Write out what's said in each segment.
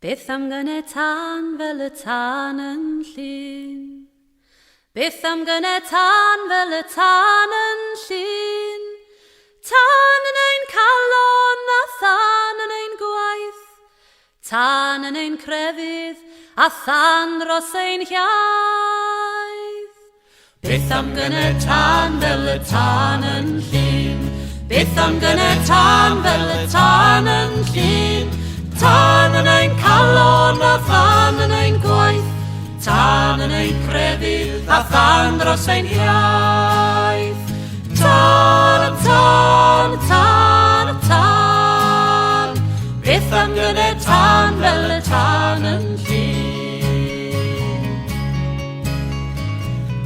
Beth am gynne tan fel y tan yn llun. Beth am gynne tan fel y tan yn llun. Tan yn ein calon a than yn ein gwaith. Tan yn ein crefydd a than dros ein hiaith. Beth am gynne tan fel y tan yn llun. Beth am gynne tan fel y tan yn llun. Tan yn ein calon a than yn ein gwaith. Tan yn ein crefydd a than dros ein hiaith. Tan, tan, tan, tan. Beth am gynne tan fel y tan yn llun.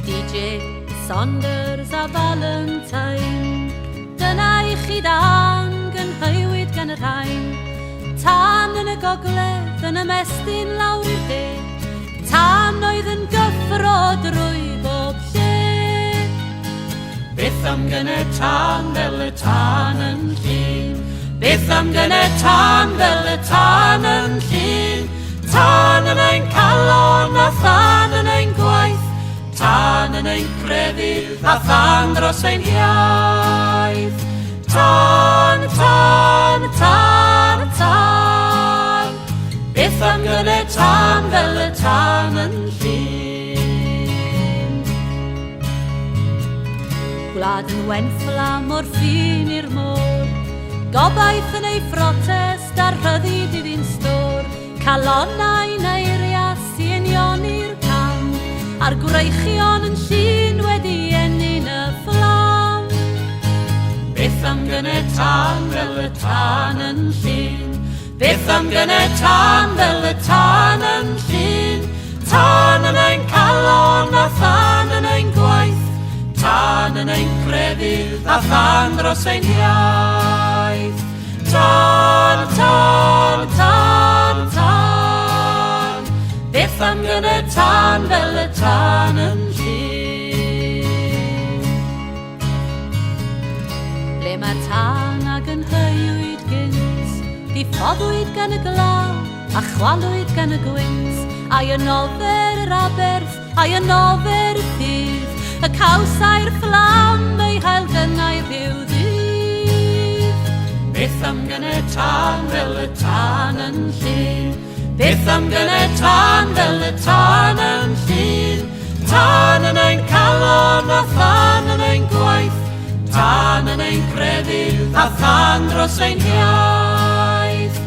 DJ Saunders a Valentine, dyna i chi dan gynhywyd gan y rhain. Tan yn y gogledd yn ymestyn lawr i'r de. Tan oedd yn gyffro drwy bob lle. Beth am gynne tan fel y tan yn llun. Beth am gynne tan fel y tan yn llun. Tan yn ein calon a than yn ein gwaith. Tan yn ein crefydd a than dros ein hiaith. Tan, tan, tan, tan. Beth am gynne tan fel y tan yn llun. Gwlad yn wenfflam o'r ffin i'r môr. Gobaith yn ei ffrotest ar rhyddid i fi'n stor. Calonnau neirias i unioni'r cam. A'r gwreichion yn llun wedi enni'n y fflam. Beth am gynne tan fel y tan yn llun. Beth am gynne tan fel y tan yn llun. Tan yn ein calon a than yn ein gwaith. Tan yn ein crefydd a than dros ein hiaith. Tan, tan, tan, tan. Beth am gynne tan fel y tan yn llun. Ble mae tan ag yn hywyd gynt, diffoddwyd gan y glaw a chwalwyd gan y gwynt. A'i ynofer yr aberth, a'i ynofer y ffydd. Y cawsau'r fflam ei hael gynnau rhyw ddydd. Beth am gynne tan fel y tan yn llun. Beth am gynne tan fel y tan yn llun. Tan yn ein calon a than yn ein gwaith. Tan yn ein crefydd a than dros ein hiaith.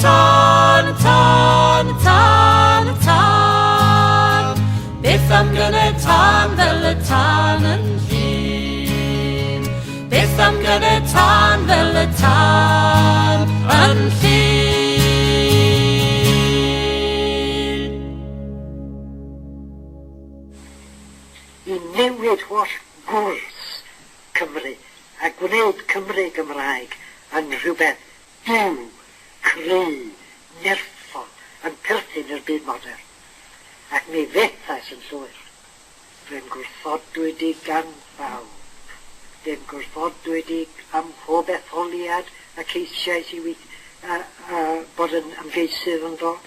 Tan, tan, tan, tan. Beth am gynne tan fel y tan yn llun. Beth am gynne tan fel y tan yn llun. I newid holl gwrs Cymru a gwneud Cymru Gymraeg yn rhywbeth byw, cry, nerffol, yn perthyn i'r byd modern. Ac mi fethais yn llwyr. Fe'n gwrthodwyd gan bawb. Fe'n gwrthodwyd am pob etholiad ac eisiau i bod yn ymgeisydd yn dod.